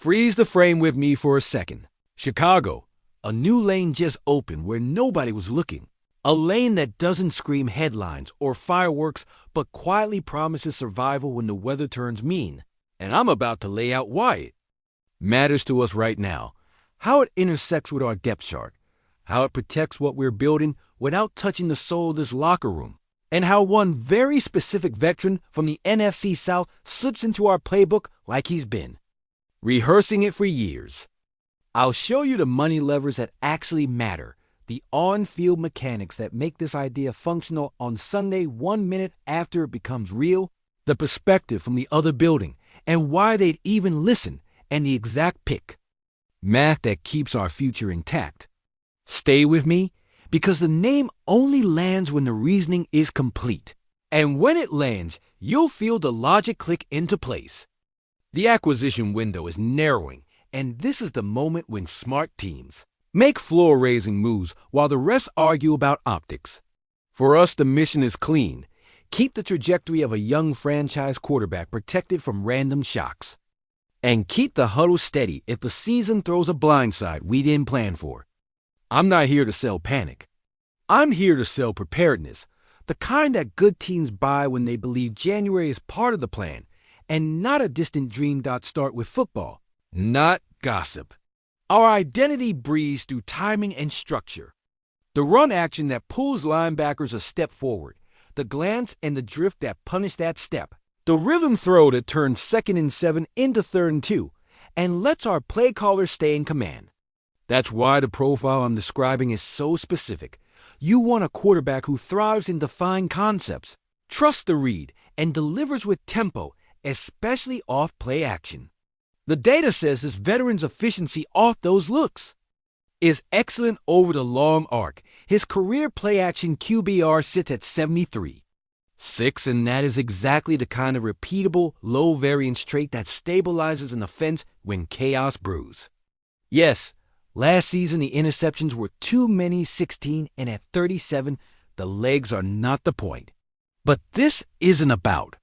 Freeze the frame with me for a second. Chicago, a new lane just opened where nobody was looking. A lane that doesn't scream headlines or fireworks, but quietly promises survival when the weather turns mean. And I'm about to lay out why it matters to us right now, how it intersects with our depth chart, how it protects what we're building without touching the soul of this locker room, and how one very specific veteran from the NFC South slips into our playbook like he's been rehearsing it for years. I'll show you the money levers that actually matter, the on-field mechanics that make this idea functional on Sunday 1 minute after it becomes real, the perspective from the other building, and why they'd even listen, and the exact pick. Math that keeps our future intact. Stay with me, because the name only lands when the reasoning is complete. And when it lands, you'll feel the logic click into place. The acquisition window is narrowing, and this is the moment when smart teams make floor-raising moves while the rest argue about optics. For us, the mission is clean. Keep the trajectory of a young franchise quarterback protected from random shocks. And keep the huddle steady if the season throws a blindside we didn't plan for. I'm not here to sell panic. I'm here to sell preparedness, the kind that good teams buy when they believe January is part of the plan, and not a distant dream. Start with football, not gossip. Our identity breathes through timing and structure. The run action that pulls linebackers a step forward, the glance and the drift that punish that step, the rhythm throw that turns 2nd and 7 into 3rd and 2, and lets our play callers stay in command. That's why the profile I'm describing is so specific. You want a quarterback who thrives in defined concepts, trusts the read, and delivers with tempo, especially off play action. The data says this veteran's efficiency off those looks is excellent over the long arc. His career play action QBR sits at 73.6, and that is exactly the kind of repeatable, low variance trait that stabilizes an offense when chaos brews. Yes, last season the interceptions were too many, 16, and at 37, the legs are not the point. But this isn't about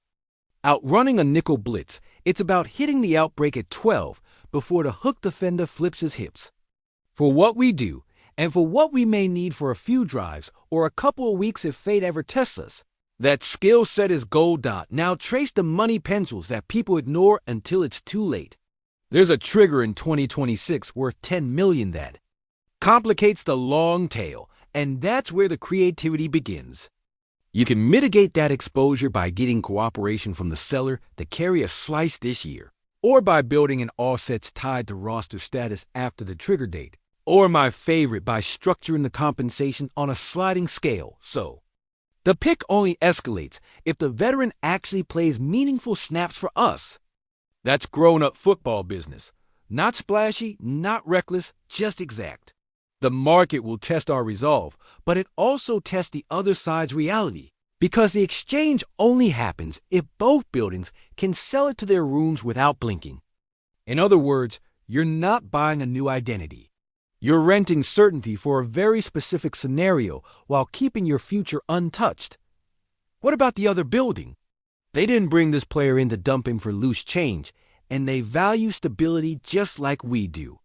outrunning a nickel blitz. It's about hitting the outbreak at 12 before the hook defender flips his hips. For what we do, and for what we may need for a few drives or a couple of weeks if fate ever tests us, that skill set is gold. Now trace the money pencils that people ignore until it's too late. There's a trigger in 2026 worth $10 million that complicates the long tail, and that's where the creativity begins. You can mitigate that exposure by getting cooperation from the seller to carry a slice this year, or by building an offsets tied to roster status after the trigger date, or my favorite, by structuring the compensation on a sliding scale. So the pick only escalates if the veteran actually plays meaningful snaps for us. That's grown-up football business. Not splashy, not reckless, just exact. The market will test our resolve, but it also tests the other side's reality, because the exchange only happens if both buildings can sell it to their rooms without blinking. In other words, you're not buying a new identity. You're renting certainty for a very specific scenario while keeping your future untouched. What about the other building? They didn't bring this player in to dump him for loose change, and they value stability just like we do.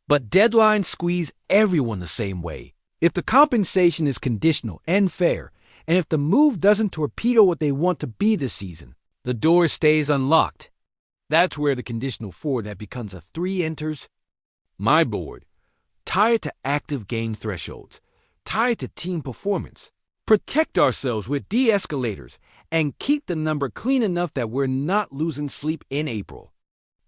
But deadlines squeeze everyone the same way. If the compensation is conditional and fair, and if the move doesn't torpedo what they want to be this season, the door stays unlocked. That's where the conditional 4 that becomes a 3 enters. My board. Tie it to active game thresholds. Tie it to team performance. Protect ourselves with de-escalators, and keep the number clean enough that we're not losing sleep in April.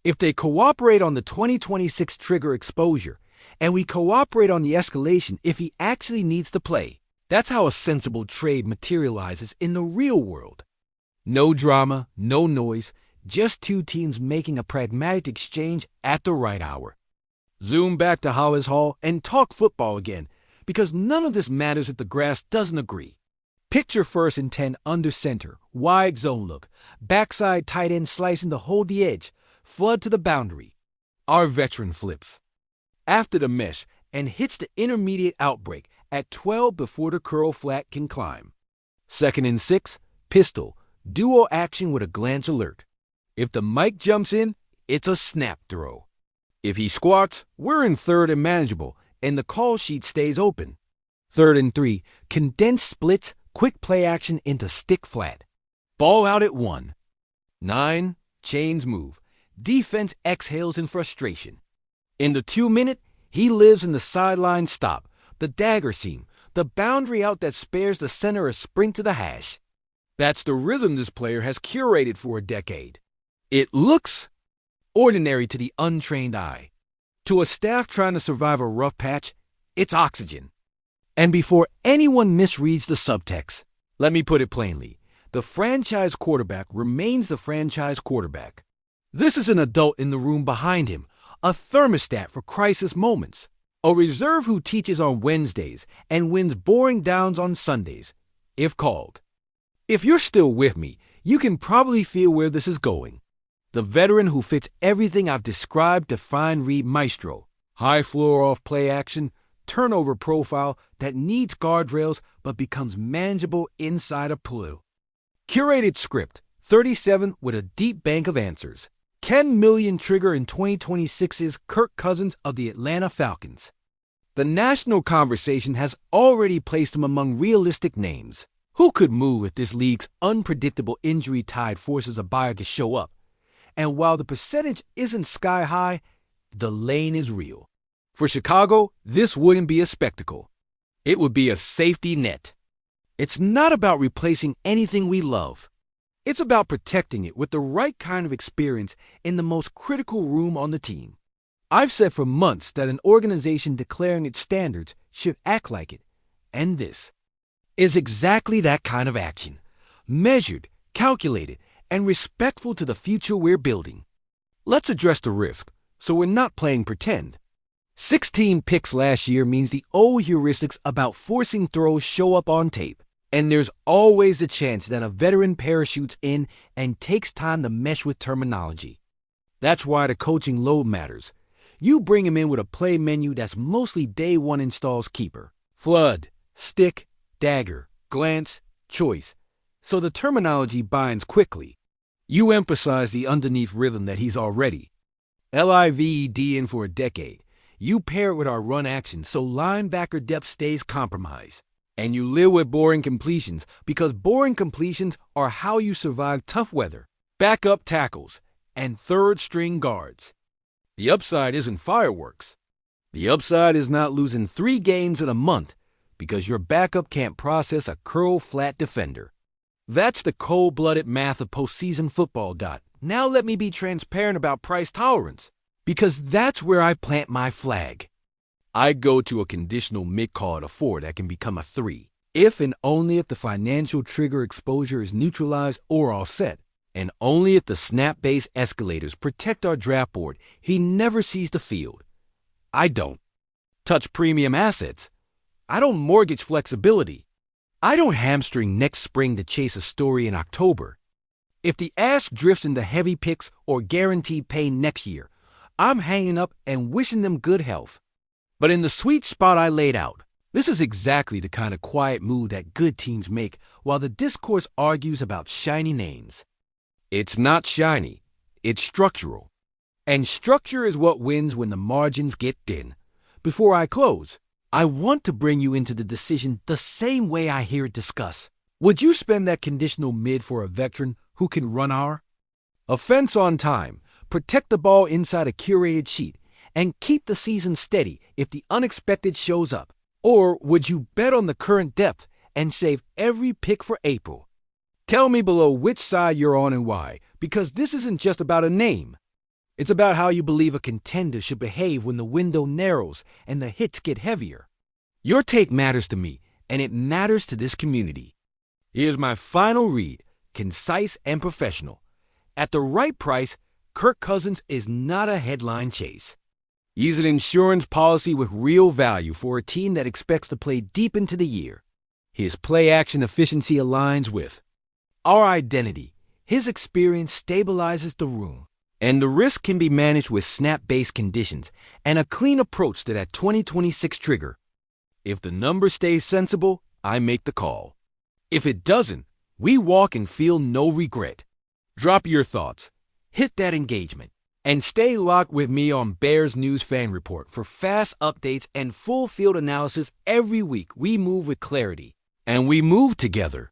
If they cooperate on the 2026 trigger exposure, and we cooperate on the escalation if he actually needs to play, that's how a sensible trade materializes in the real world. No drama, no noise, just two teams making a pragmatic exchange at the right hour. Zoom back to Hollis Hall and talk football again, because none of this matters if the grass doesn't agree. Picture 1st and 10 under center, wide zone look, backside tight end slicing to hold the edge, flood to the boundary. Our veteran flips after the mesh and hits the intermediate outbreak at 12 before the curl flat can climb. 2nd and 6, pistol, duo action with a glance alert. If the mic jumps in, it's a snap throw. If he squats, we're in third and manageable, and the call sheet stays open. 3rd and 3, condensed splits, quick play action into stick flat. Ball out at 1. 9, chains move. Defense exhales in frustration. In the 2-minute, he lives in the sideline stop, the dagger seam, the boundary out that spares the center a sprint to the hash. That's the rhythm this player has curated for a decade. It looks ordinary to the untrained eye. To a staff trying to survive a rough patch, it's oxygen. And before anyone misreads the subtext, let me put it plainly. The franchise quarterback remains the franchise quarterback. This is an adult in the room behind him, a thermostat for crisis moments, a reserve who teaches on Wednesdays and wins boring downs on Sundays, if called. If you're still with me, you can probably feel where this is going. The veteran who fits everything I've described to fine read maestro. High floor off play action, turnover profile that needs guardrails but becomes manageable inside a PLU. Curated script, 37 with a deep bank of answers. 10 million trigger in 2026's Kirk Cousins of the Atlanta Falcons. The national conversation has already placed him among realistic names. Who could move if this league's unpredictable injury tide forces a buyer to show up? And while the percentage isn't sky high, the lane is real. For Chicago, this wouldn't be a spectacle. It would be a safety net. It's not about replacing anything we love. It's about protecting it with the right kind of experience in the most critical room on the team. I've said for months that an organization declaring its standards should act like it. And this is exactly that kind of action. Measured, calculated, and respectful to the future we're building. Let's address the risk, so we're not playing pretend. 16 picks last year means the old heuristics about forcing throws show up on tape. And there's always the chance that a veteran parachutes in and takes time to mesh with terminology. That's why the coaching load matters. You bring him in with a play menu that's mostly day one installs keeper. Flood, stick, dagger, glance, choice. So the terminology binds quickly. You emphasize the underneath rhythm that he's already. LIVED in for a decade. You pair it with our run action so linebacker depth stays compromised. And you live with boring completions because boring completions are how you survive tough weather, backup tackles, and third-string guards. The upside isn't fireworks. The upside is not losing 3 games in a month because your backup can't process a curl-flat defender. That's the cold-blooded math of postseason football. Now let me be transparent about price tolerance because that's where I plant my flag. I go to a conditional mid-call at a 4 that can become a 3, if and only if the financial trigger exposure is neutralized or offset, and only if the snap-based escalators protect our draft board. He never sees the field. I don't touch premium assets. I don't mortgage flexibility. I don't hamstring next spring to chase a story in October. If the ask drifts into heavy picks or guaranteed pay next year, I'm hanging up and wishing them good health. But in the sweet spot I laid out, this is exactly the kind of quiet move that good teams make while the discourse argues about shiny names. It's not shiny, it's structural. And structure is what wins when the margins get thin. Before I close, I want to bring you into the decision the same way I hear it discussed. Would you spend that conditional mid for a veteran who can run our offense on time, protect the ball inside a curated sheet, and keep the season steady if the unexpected shows up? Or would you bet on the current depth and save every pick for April? Tell me below which side you're on and why, because this isn't just about a name. It's about how you believe a contender should behave when the window narrows and the hits get heavier. Your take matters to me, and it matters to this community. Here's my final read, concise and professional. At the right price, Kirk Cousins is not a headline chase. He's an insurance policy with real value for a team that expects to play deep into the year. His play-action efficiency aligns with our identity. His experience stabilizes the room. And the risk can be managed with snap-based conditions and a clean approach to that 2026 trigger. If the number stays sensible, I make the call. If it doesn't, we walk and feel no regret. Drop your thoughts. Hit that engagement. And stay locked with me on Bears News Fan Report for fast updates and full field analysis every week. We move with clarity, and we move together.